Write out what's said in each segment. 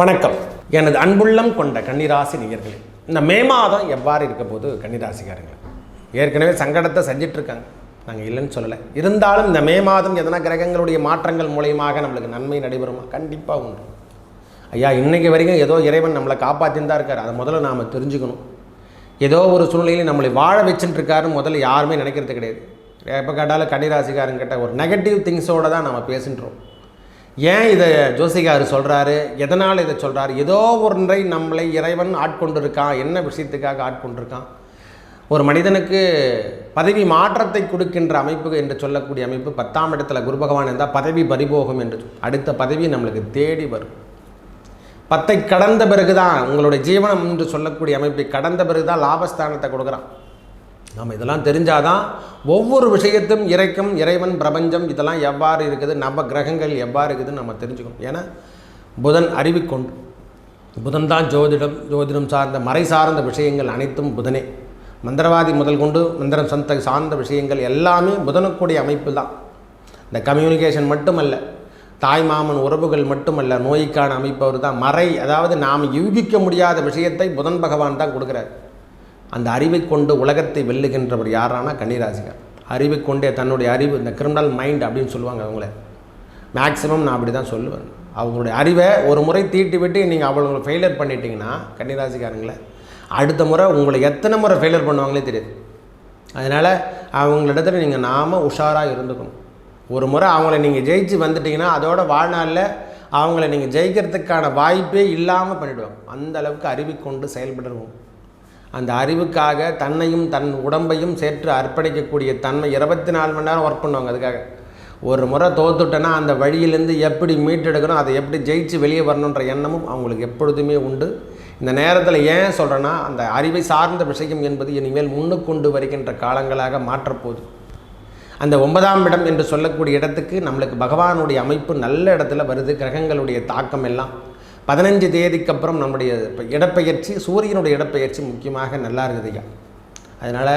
வணக்கம். எனது அன்புள்ளம் கொண்ட கன்னிராசி நேயர்களே, இந்த மே மாதம் எவ்வாறு இருக்க போது கன்னிராசிக்காரங்க ஏற்கனவே சங்கடத்தை செஞ்சிட்ருக்காங்க, நாங்கள் இல்லைன்னு சொல்லலை. இருந்தாலும் இந்த மே மாதம் எதனா கிரகங்களுடைய மாற்றங்கள் மூலியமாக நம்மளுக்கு நன்மை நடைபெறுமா? கண்டிப்பாக உண்டு. ஐயா, இன்றைக்கி வரைக்கும் ஏதோ இறைவன் நம்மளை காப்பாற்றின்னு தான் இருக்கார். அதை முதல்ல நாம் தெரிஞ்சுக்கணும். ஏதோ ஒரு சூழ்நிலையில் நம்மளை வாழ வச்சுட்டு இருக்காருன்னு முதல்ல யாருமே நினைக்கிறது கிடையாது. எப்போ கேட்டாலும் கன்னிராசிக்காரங்கிட்ட ஒரு நெகட்டிவ் திங்ஸோடு தான் நம்ம பேசின்றோம். ஏன் இதை ஜோசிகார் சொல்கிறாரு, எதனால் இதை சொல்கிறாரு? ஏதோ ஒன்றை நம்மளை இறைவன் ஆட்கொண்டிருக்கான். என்ன விஷயத்துக்காக ஆட்கொண்டிருக்கான்? ஒரு மனிதனுக்கு பதவி மாற்றத்தை கொடுக்கின்ற அமைப்பு என்று சொல்லக்கூடிய அமைப்பு 10ஆம் இடத்துல குரு பகவான் இருந்தால் பதவி பறிபோகும் என்று, அடுத்த பதவி நம்மளுக்கு தேடி வரும். 10ஐ கடந்த பிறகு தான் உங்களுடைய ஜீவனம் என்று சொல்லக்கூடிய அமைப்பை கடந்த பிறகு தான் லாபஸ்தானத்தை கொடுக்குறான். நம்ம இதெல்லாம் தெரிஞ்சாதான் ஒவ்வொரு விஷயத்தும் இறைவன் பிரபஞ்சம் இதெல்லாம் எவ்வாறு இருக்குது, நவ கிரகங்கள் எவ்வாறு இருக்குதுன்னு நம்ம தெரிஞ்சுக்கணும். ஏன்னா புதன் அறிவிக்கொண்டு, புதன் தான் ஜோதிடம் சார்ந்த மறை சார்ந்த விஷயங்கள் அனைத்தும் புதனே. மந்திரவாதி முதல் கொண்டு மந்திரம் சார்ந்த விஷயங்கள் எல்லாமே புதனுக்குடைய அமைப்பு தான். இந்த கம்யூனிகேஷன் மட்டுமல்ல, தாய் மாமன் உறவுகள் மட்டுமல்ல, நோய்க்கான அமைப்பு அவர் தான். மறை, அதாவது நாம் யூகிக்க முடியாத விஷயத்தை புதன் பகவான் தான் கொடுக்குறார். அந்த அறிவை கொண்டு உலகத்தை வெல்லுகின்றவர் யாரானா கன்னிராசிக்கார். அறிவை கொண்டே தன்னுடைய அறிவு, இந்த கிரிமினல் மைண்ட் அப்படின்னு சொல்லுவாங்க அவங்கள, மேக்ஸிமம் நான் அப்படி தான் சொல்லுவேன். அவங்களுடைய அறிவை ஒரு முறை தீட்டி விட்டு நீங்கள் அவங்களை ஃபெயிலியர் பண்ணிட்டீங்கன்னா கன்னிராசிக்காரங்களை அடுத்த முறை உங்களை எத்தனை முறை ஃபெயிலியர் பண்ணுவாங்களே தெரியாது. அதனால் அவங்களிடத்துல நாம் உஷாராக இருந்துக்கணும். ஒரு முறை அவங்கள நீங்கள் ஜெயிச்சு வந்துட்டிங்கன்னா அதோட வாழ்நாளில் அவங்கள நீங்கள் ஜெயிக்கிறதுக்கான வாய்ப்பே இல்லாமல் பண்ணிவிடுவாங்க. அந்த அளவுக்கு அறிவை கொண்டு செயல்படுவோம். அந்த அறிவுக்காக தன்னையும் தன் உடம்பையும் சேர்த்து அர்ப்பணிக்கக்கூடிய தன்மை 24 மணி நேரம் ஒர்க் பண்ணுவாங்க. அதுக்காக ஒரு முறை தோத்துட்டேன்னா அந்த வழியிலேருந்து எப்படி மீட்டெடுக்கணும், அதை எப்படி ஜெயிச்சு வெளியே வரணுன்ற எண்ணமும் அவங்களுக்கு எப்பொழுதுமே உண்டு. இந்த நேரத்தில் ஏன் சொல்கிறேன்னா, அந்த அறிவை சார்ந்த விஷயம் என்பது இனிமேல் முன்னுக்கொண்டு வருகின்ற காலங்களாக மாற்றப்போகுது. அந்த 9ஆம் இடம் என்று சொல்லக்கூடிய இடத்துக்கு நம்மளுக்கு பகவானுடைய அமைப்பு நல்ல இடத்துல வருது. கிரகங்களுடைய தாக்கம் எல்லாம் 15 தேதிக்கு அப்புறம் நம்முடைய இடப்பெயர்ச்சி, சூரியனுடைய இடப்பெயர்ச்சி முக்கியமாக நல்லா இருக்குதுங்க. அதனால்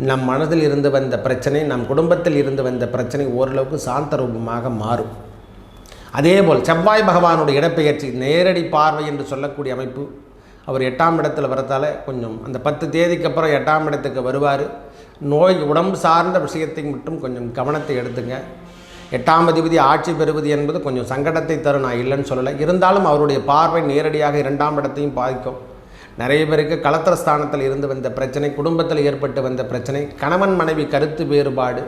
நம் மனதில் இருந்து வந்த பிரச்சனை, நம் குடும்பத்தில் இருந்து வந்த பிரச்சனை ஓரளவுக்கு சாந்த ரூபமாக மாறும். அதேபோல் செவ்வாய் பகவானுடைய இடப்பெயர்ச்சி நேரடி பார்வை என்று சொல்லக்கூடிய அமைப்பு, அவர் 8ஆம் இடத்துல வரத்தால் கொஞ்சம் அந்த 10 தேதிக்கு அப்புறம் 8ஆம் இடத்துக்கு வருவார். நோய் உடம்பு சார்ந்த விஷயத்தை மட்டும் கொஞ்சம் கவனத்தை எடுத்துங்க. 8ஆம் அதிபதி ஆட்சி பெறுவது என்பது கொஞ்சம் சங்கடத்தை தரும், நான் இல்லைன்னு சொல்லலை. இருந்தாலும் அவருடைய பார்வை நேரடியாக 2ஆம் இடத்தையும் பாதிக்கும். நிறைய பேருக்கு கலத்திரஸ்தானத்தில் இருந்து வந்த பிரச்சனை, குடும்பத்தில் ஏற்பட்டு வந்த பிரச்சனை, கணவன் மனைவி கருத்து வேறுபாடு,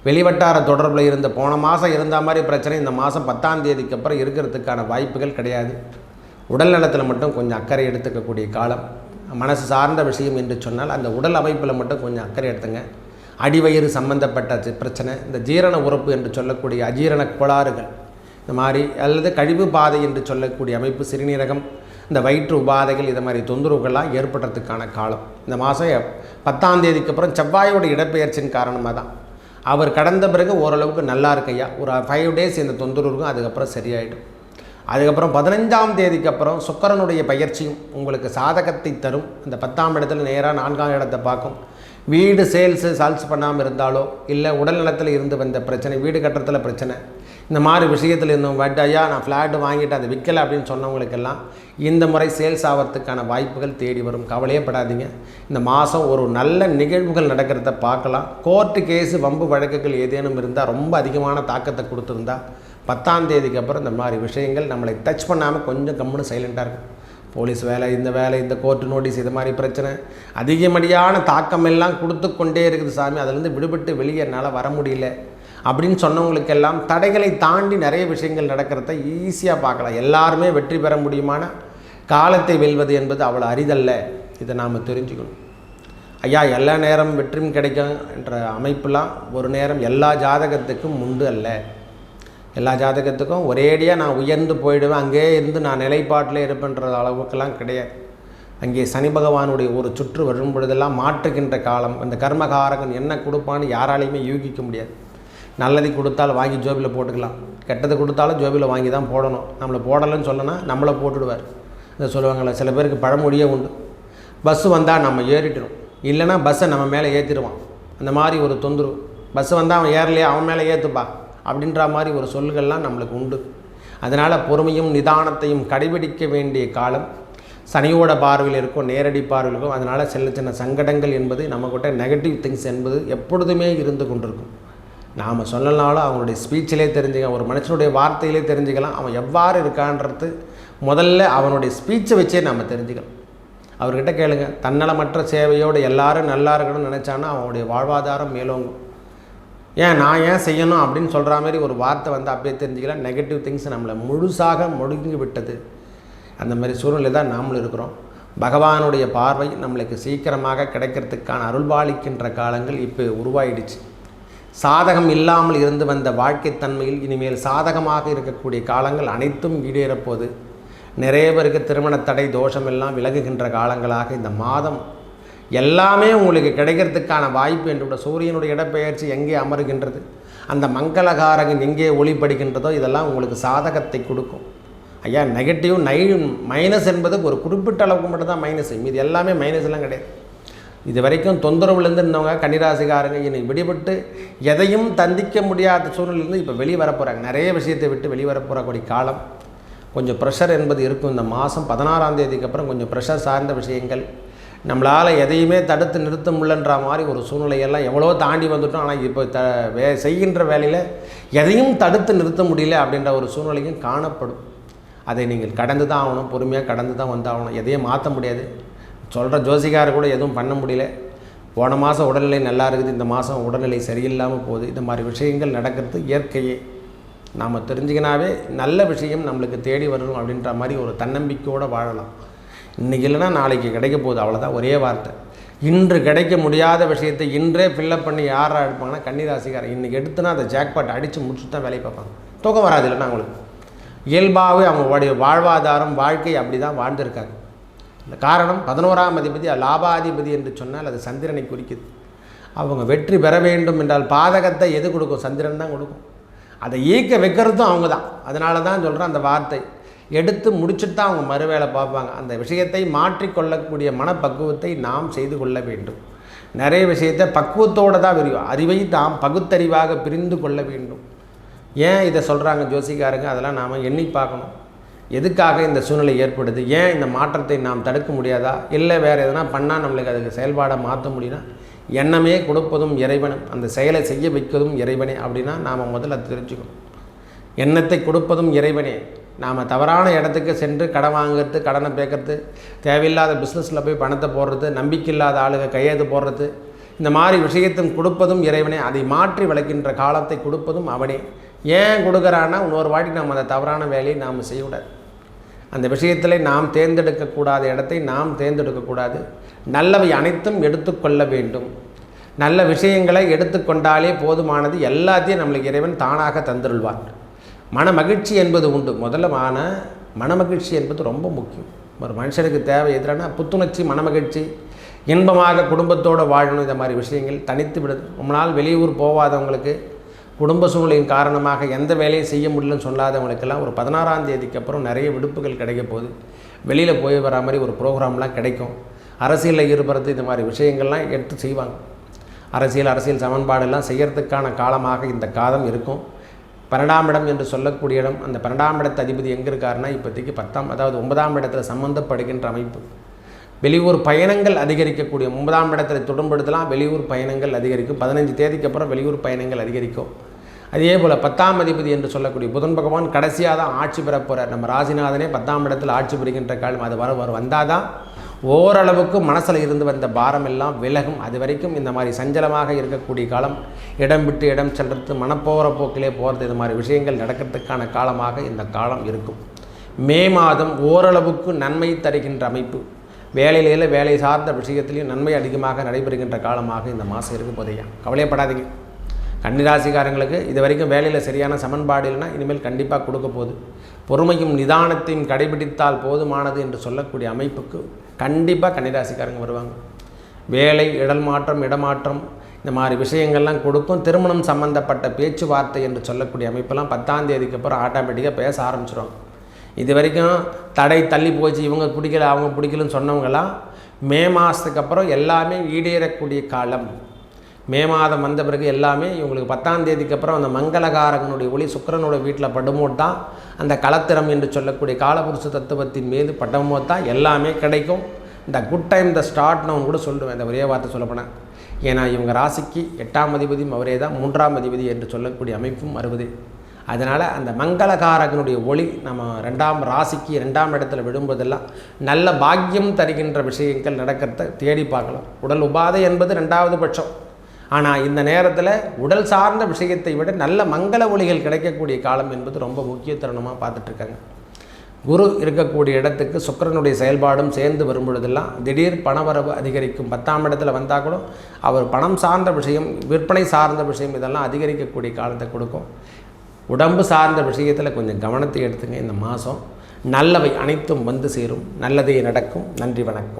வெளிவட்டார தொடர்பில் இருந்த போன மாதம் இருந்த மாதிரி பிரச்சனை இந்த மாதம் 10ஆம் தேதிக்கு அப்புறம் இருக்கிறதுக்கான வாய்ப்புகள் கிடையாது. உடல் நலத்தில் மட்டும் கொஞ்சம் அக்கறை எடுத்துக்கக்கூடிய காலம். மனசு சார்ந்த விஷயம் என்று சொன்னால் அந்த உடல் அமைப்பில் மட்டும் கொஞ்சம் அக்கறை எடுத்துங்க. அடிவயிறு சம்பந்தப்பட்ட பிரச்சனை, இந்த ஜீரண உறுப்பு என்று சொல்லக்கூடிய அஜீரண கோளாறுகள், இந்த மாதிரி அல்லது கழிவு பாதை என்று சொல்லக்கூடிய அமைப்பு, சிறுநீரகம், இந்த வயிற்று உபாதைகள், இது மாதிரி தொந்தரவுகள்லாம் ஏற்படுறதுக்கான காலம். இந்த மாதம் 10ஆம் தேதிக்கு அப்புறம் செவ்வாயோட இடப்பெயர்ச்சியின் காரணமாக தான். அவர் கடந்த பிறகு ஓரளவுக்கு நல்லா இருக்கையா, ஒரு 5 டேஸ் இந்த தொந்தரவு இருக்கும், அதுக்கப்புறம் சரியாயிடும். அதுக்கப்புறம் 15ஆம் தேதிக்கு அப்புறம் சுக்கிரனுடைய பயிற்சியும் உங்களுக்கு சாதகத்தை தரும். இந்த 10ஆம் இடத்துல நேராக 4ஆம் இடத்தை பார்க்கும். வீடு சேல்ஸ் பண்ணாமல் இருந்தாலோ, இல்லை உடல் நலத்தில் இருந்து வந்த பிரச்சனை, வீடு கட்டுறதுல பிரச்சனை, இந்த மாதிரி விஷயத்தில் இருந்தவங்க ஐயா நான் ஃப்ளாட்டு வாங்கிட்டு அதை விற்கலை அப்படின்னு சொன்னவங்களுக்கெல்லாம் இந்த முறை சேல்ஸ் ஆகிறதுக்கான வாய்ப்புகள் தேடி வரும். கவலையே படாதீங்க. இந்த மாதம் ஒரு நல்ல நிகழ்வுகள் நடக்கிறத பார்க்கலாம். கோர்ட்டு கேஸு வம்பு வழக்குகள் ஏதேனும் இருந்தால் ரொம்ப அதிகமான தாக்கத்தை கொடுத்துருந்தா 10ஆம் தேதிக்கு அப்புறம் இந்த மாதிரி விஷயங்கள் நம்மளை டச் பண்ணாமல் கொஞ்சம் கம்முன்னு சைலண்ட்டாக இருக்கும். போலீஸ் வேலை, இந்த கோர்ட்டு நோட்டீஸ், இது மாதிரி பிரச்சனை அதிகமடியான தாக்கம் எல்லாம் கொடுத்து கொண்டே இருக்குது. சாமி, அதிலேருந்து விடுபட்டு வெளியே என்னால் வர முடியல அப்படின்னு சொன்னவங்களுக்கெல்லாம் தடைகளை தாண்டி நிறைய விஷயங்கள் நடக்கிறத ஈஸியாக பார்க்கலாம். எல்லாருமே வெற்றி பெற முடியுமான காலத்தை வெல்வது என்பது அவ்வளோ அரிதல்ல. இதை நாம் தெரிஞ்சுக்கணும். ஐயா, எல்லா நேரம் வெற்றியும் கிடைக்கும் என்ற அமைப்புலாம் ஒரு நேரம் எல்லா ஜாதகத்துக்கும் உண்டு அல்ல. எல்லா ஜாதகத்துக்கும் ஒரேடியாக நான் உயர்ந்து போயிடுவேன், அங்கே இருந்து நான் நிலைப்பாட்டில் இருப்பேன்ற அளவுக்கெல்லாம் கிடையாது. அங்கே சனி பகவானுடைய ஒரு சுற்று வரும் பொழுதெல்லாம் மாற்றுகின்ற காலம். அந்த கர்மகாரகன் என்ன கொடுப்பான்னு யாராலையுமே யூகிக்க முடியாது. நல்லதை கொடுத்தால் வாங்கி ஜோபியில் போட்டுக்கலாம், கெட்டது கொடுத்தாலும் ஜோபியில் வாங்கி தான் போடணும். நம்மளை போடலைன்னு சொல்லனா நம்மளை போட்டுடுவார். இதை சொல்லுவாங்களே, சில பேருக்கு பழமொழியே உண்டு, பஸ்ஸு வந்தால் நம்ம ஏறிட்டுரும், இல்லைனா பஸ்ஸை நம்ம மேலே ஏற்றிடுவான். அந்த மாதிரி ஒரு தொந்தரவு. பஸ்ஸு வந்தால் அவன் ஏறலையே, அவன் மேலே ஏற்றுப்பா அப்படின்ற மாதிரி ஒரு சொல்லுகள்லாம் நம்மளுக்கு உண்டு. அதனால் பொறுமையும் நிதானத்தையும் கடைபிடிக்க வேண்டிய காலம். சனியோட பார்வையில் இருக்கும், நேரடி பார்வையில் இருக்கும். அதனால் சின்ன சின்ன சங்கடங்கள் என்பது நம்மக்கிட்ட நெகட்டிவ் திங்ஸ் என்பது எப்பொழுதுமே இருந்து கொண்டிருக்கும். நாம் சொல்லனாலும் அவங்களுடைய ஸ்பீச்சிலே தெரிஞ்சுக்கலாம், ஒரு மனுஷனுடைய வார்த்தையிலே தெரிஞ்சுக்கலாம் அவன் எவ்வாறு இருக்கான்றது. முதல்ல அவனுடைய ஸ்பீச்சை வச்சே நாம் தெரிஞ்சுக்கலாம். அவர்கிட்ட கேளுங்க, தன்னலமற்ற சேவையோடு எல்லாரும் நல்லா இருக்கணும்னு நினச்சான்னா அவனுடைய வாழ்வாதாரம் மேலோங்கும். நான் ஏன் செய்யணும் அப்படின்னு சொல்கிற மாதிரி ஒரு வார்த்தை வந்து அப்படியே தெரிஞ்சுக்கலாம். நெகட்டிவ் திங்ஸ் நம்மளை முழுசாக முடுங்கி விட்டது. அந்த மாதிரி சூழ்நிலை தான் நாமளும் இருக்கிறோம். பகவானுடைய பார்வை நம்மளுக்கு சீக்கிரமாக கிடைக்கிறதுக்கான அருள்பாலிக்கின்ற காலங்கள் இப்போ உருவாயிடுச்சு. சாதகம் இல்லாமல் இருந்து வந்த வாழ்க்கைத்தன்மையில் இனிமேல் சாதகமாக இருக்கக்கூடிய காலங்கள் அனைத்தும் ஈடேறப்போது. நிறைய பேருக்கு திருமண தடை தோஷம் எல்லாம் விலகுகின்ற காலங்களாக இந்த மாதம் எல்லாமே உங்களுக்கு கிடைக்கிறதுக்கான வாய்ப்பு என்று. சூரியனுடைய இடப்பெயர்ச்சி எங்கே அமருகின்றது, அந்த மங்களகாரகன் எங்கே ஒளிப்படுகின்றதோ இதெல்லாம் உங்களுக்கு சாதகத்தை கொடுக்கும். ஐயா, நெகட்டிவ் மைனஸ் என்பது ஒரு குறிப்பிட்ட அளவுக்கு மட்டும்தான் மைனஸ், மீது எல்லாமே மைனஸ்லாம் கிடையாது. இது வரைக்கும் தொந்தரவுலேருந்து இருந்தவங்க கன்னிராசிக்காரங்க இனி விடுபட்டு எதையும் தந்திக்க முடியாத சூழ்நிலையிலேருந்து இப்போ வெளியே வரப்போகிறாங்க. நிறைய விஷயத்தை விட்டு வெளியே வரப்போகக்கூடிய காலம். கொஞ்சம் ப்ரெஷர் என்பது இருக்கும். இந்த மாதம் 16ஆம் தேதிக்கு அப்புறம் கொஞ்சம் ப்ரெஷர் சார்ந்த விஷயங்கள், நம்மளால் எதையுமே தடுத்து நிறுத்த முடியலன்ற மாதிரி ஒரு சூழ்நிலையெல்லாம் எவ்வளோ தாண்டி வந்துட்டோம். ஆனால் இப்போ செய்கின்ற வேலையில் எதையும் தடுத்து நிறுத்த முடியல அப்படின்ற ஒரு சூழ்நிலையும் காணப்படும். அதை நீங்கள் கடந்து தான் ஆகணும், பொறுமையாக கடந்து தான் வந்தாகணும். எதையும் மாற்ற முடியாது. சொல்கிற ஜோசிகாரை கூட எதுவும் பண்ண முடியல. போன மாதம் உடல்நிலை நல்லா இருக்குது, இந்த மாதம் உடல்நிலை சரியில்லாமல் போகுது. இந்த மாதிரி விஷயங்கள் நடக்கிறது இயற்கையே. நாம் தெரிஞ்சுக்கினாவே நல்ல விஷயம் நம்மளுக்கு தேடி வரணும் அப்படின்ற மாதிரி ஒரு தன்னம்பிக்கையோடு வாழலாம். இன்றைக்கி இல்லைன்னா நாளைக்கு கிடைக்க போகுது, அவ்வளோதான். ஒரே வார்த்தை. இன்று கிடைக்க முடியாத விஷயத்தை இன்றே ஃபில்லப் பண்ணி யாராக எடுப்பாங்கன்னா கன்னிராசிக்காரன். இன்றைக்கி எடுத்துனா அதை ஜாக்பாட் அடித்து முடிச்சுட்டு தான் வேலையை பார்ப்பாங்க. தூக்கம் வராது இல்லைன்னா அவங்களுக்கு. இயல்பாகவே அவங்களுடைய வாழ்வாதாரம் வாழ்க்கை அப்படி தான் வாழ்ந்திருக்காங்க. இந்த காரணம் 11ஆம் அதிபதி லாபாதிபதி என்று சொன்னால் அது சந்திரனை குறிக்குது. அவங்க வெற்றி பெற வேண்டும் என்றால் பாதகத்தை எது கொடுக்கும்? சந்திரன் தான் கொடுக்கும். அதை ஈக்க வைக்கிறதும் அவங்க தான். அதனால தான் சொல்கிறேன், அந்த வார்த்தை எடுத்து முடிச்சுட்டு தான் அவங்க மறுவேளை பார்ப்பாங்க. அந்த விஷயத்தை மாற்றிக்கொள்ளக்கூடிய மனப்பக்குவத்தை நாம் செய்து கொள்ள வேண்டும். நிறைய விஷயத்தை பக்குவத்தோடு தான் விரியும். அறிவை நாம் பகுத்தறிவாக பிரிந்து கொள்ள வேண்டும். ஏன் இதை சொல்கிறாங்க ஜோசிக்காரங்க, அதெல்லாம் நாம் எண்ணி பார்க்கணும். எதுக்காக இந்த சூழ்நிலை ஏற்படுது, ஏன் இந்த மாற்றத்தை நாம் தடுக்க முடியாதா, இல்லை வேறு எதனா பண்ணால் நம்மளுக்கு அதுக்கு செயல்பாடை மாற்ற முடியும்னா, எண்ணமே கொடுப்பதும் இறைவனும், அந்த செயலை செய்ய வைப்பதும் இறைவனே அப்படின்னா நாம் முதல்ல தெரிஞ்சுக்கணும். எண்ணத்தை கொடுப்பதும் இறைவனே. நாம் தவறான இடத்துக்கு சென்று கடன் வாங்கிறது, கடனை பேக்கிறது, தேவையில்லாத பிஸ்னஸில் போய் பணத்தை போடுறது, நம்பிக்கை இல்லாத ஆளுங்க கையெழுத்து போடுறது, இந்த மாதிரி விஷயத்தையும் கொடுப்பதும் இறைவனே. அதை மாற்றி விளக்கின்ற காலத்தை கொடுப்பதும் அவனே. ஏன் கொடுக்குறான்னா இன்னொரு வாட்டி நாம் அந்த தவறான வேலையை நாம் செய்யக்கூடாது. அந்த விஷயத்தில் நாம் தேர்ந்தெடுக்கக்கூடாத இடத்தை நாம் தேர்ந்தெடுக்கக்கூடாது. நல்லவை அனைத்தும் எடுத்துக்கொள்ள வேண்டும். நல்ல விஷயங்களை எடுத்துக்கொண்டாலே போதுமானது. எல்லாத்தையும் நம்மளுக்கு இறைவன் தானாக தந்துருள்வார். மன மகிழ்ச்சி என்பது உண்டு. முதல்ல மன மகிழ்ச்சி என்பது ரொம்ப முக்கியம். ஒரு மனுஷனுக்கு தேவை எதிரான புத்துணர்ச்சி, மனமகிழ்ச்சி, இன்பமாக குடும்பத்தோடு வாழணும். இந்த மாதிரி விஷயங்கள் தனித்து விடுது. ரொம்ப நாள் வெளியூர் போகாதவங்களுக்கு, குடும்ப சூழ்நிலையின் காரணமாக எந்த வேலையும் செய்ய முடியலன்னு சொல்லாதவங்களுக்கெல்லாம் ஒரு 16ஆம் தேதிக்கு அப்புறம் நிறைய விடுப்புகள் கிடைக்க போகுது. வெளியில் போய் வர மாதிரி ஒரு ப்ரோக்ராம்லாம் கிடைக்கும். அரசியலில் ஈடுபடுறது, இந்த மாதிரி விஷயங்கள்லாம் எடுத்து செய்வாங்க. அரசியல் சமன்பாடெல்லாம் செய்கிறதுக்கான காலமாக இந்த காலம் இருக்கும். 12ஆம் இடம் என்று சொல்லக்கூடிய இடம், அந்த 12ஆம் இடத்து அதிபதி எங்கே இருக்காருன்னா இப்போதைக்கு 9ஆம் இடத்துல சம்மந்தப்படுகின்ற அமைப்பு. வெளியூர் பயணங்கள் அதிகரிக்கக்கூடிய 9ஆம் இடத்துல தொடர்படுத்தலாம். வெளியூர் பயணங்கள் அதிகரிக்கும். 15 தேதிக்கு அப்புறம் வெளியூர் பயணங்கள் அதிகரிக்கும். அதே போல் 10ஆம் அதிபதி என்று சொல்லக்கூடிய புதன் பகவான் கடைசியாக தான் ஆட்சி பெற போகிறார். நம்ம ராசிநாதனே 10ஆம் இடத்தில் ஆட்சி பெறுகின்ற காலம். அது வந்தால் தான் ஓரளவுக்கு மனசில் இருந்து வந்த பாரம் எல்லாம் விலகும். அது வரைக்கும் இந்த மாதிரி சஞ்சலமாக இருக்கக்கூடிய காலம். இடம் விட்டு இடம் செல்றது, மனப்போகிற போக்கிலே போகிறது, இது மாதிரி விஷயங்கள் நடக்கிறதுக்கான காலமாக இந்த காலம் இருக்கும். மே மாதம் ஓரளவுக்கு நன்மை தருகின்ற அமைப்பு. வேலையில வேலை சார்ந்த விஷயத்திலையும் நன்மை அதிகமாக நடைபெறுகின்ற காலமாக இந்த மாதம் இருக்கும் போதையா. கவலைப்படாதீங்க. கன்னிராசிக்காரங்களுக்கு இது வரைக்கும் வேலையில் சரியான சமன்பாடு இல்லைன்னா இனிமேல் கண்டிப்பாக கொடுக்க போகுது. பொறுமையும் நிதானத்தையும் கடைபிடித்தால் போதுமானது என்று சொல்லக்கூடிய அமைப்புக்கு கண்டிப்பாக கன்னிராசிக்காரங்க வருவாங்க. வேலை, இடமாற்றம் இந்த மாதிரி விஷயங்கள்லாம் கொடுக்கும். திருமணம் சம்பந்தப்பட்ட பேச்சுவார்த்தை என்று சொல்லக்கூடிய அமைப்பெல்லாம் 10ஆம் தேதிக்கு அப்புறம் ஆட்டோமேட்டிக்காக பேச ஆரம்பிச்சிடுவாங்க. இது வரைக்கும் தடை தள்ளி போச்சு, இவங்க பிடிக்கல அவங்க பிடிக்கலன்னு சொன்னவங்களாம் மே மாதத்துக்கு அப்புறம் எல்லாமே ஈடேறக்கூடிய காலம். மே மாதம் வந்த பிறகு எல்லாமே இவங்களுக்கு 10ஆம் தேதிக்கு அப்புறம் அந்த மங்களகாரகனுடைய ஒளி சுக்கிரனோட வீட்டில் படும்போது தான் அந்த கலத்திரம் என்று சொல்லக்கூடிய காலபுருஷ தத்துவத்தின் மீது படும்போது தான் எல்லாமே கிடைக்கும். இந்த குட் டைம் த ஸ்டார்ட் நான் கூட சொல்லுவேன், இந்த ஒரே வார்த்தை சொல்லப்போனேன். ஏன்னா இவங்க ராசிக்கு 8ஆம் அதிபதியும் அவரே தான், 3ஆம் அதிபதி என்று சொல்லக்கூடிய அமைப்பும் வருவது. அதனால் அந்த மங்களகாரகனுடைய ஒளி நம்ம 2ஆம் ராசிக்கு 2ஆம் இடத்துல விடும்போதெல்லாம் நல்ல பாக்கியம் தருகின்ற விஷயங்கள் நடக்கிறத தேடி பார்க்கலாம். உடல் உபாதை என்பது 2வது பட்சம். ஆனால் இந்த நேரத்தில் உடல் சார்ந்த விஷயத்தை விட நல்ல மங்கள ஒளிகள் கிடைக்கக்கூடிய காலம் என்பது ரொம்ப முக்கிய தருணமாக பார்த்துட்ருக்காங்க. குரு இருக்கக்கூடிய இடத்துக்கு சுக்கிரனுடைய செயல்பாடும் சேர்ந்து வரும்பொழுதெல்லாம் திடீர் பணவரவு அதிகரிக்கும். 10ஆம் இடத்துல வந்தால் கூட அவர் பணம் சார்ந்த விஷயம், விற்பனை சார்ந்த விஷயம் இதெல்லாம் அதிகரிக்கக்கூடிய காலத்தை கொடுக்கும். உடம்பு சார்ந்த விஷயத்தில் கொஞ்சம் கவனத்தை எடுத்துங்க. இந்த மாதம் நல்லவை அனைத்தும் வந்து சேரும், நல்லதே நடக்கும். நன்றி, வணக்கம்.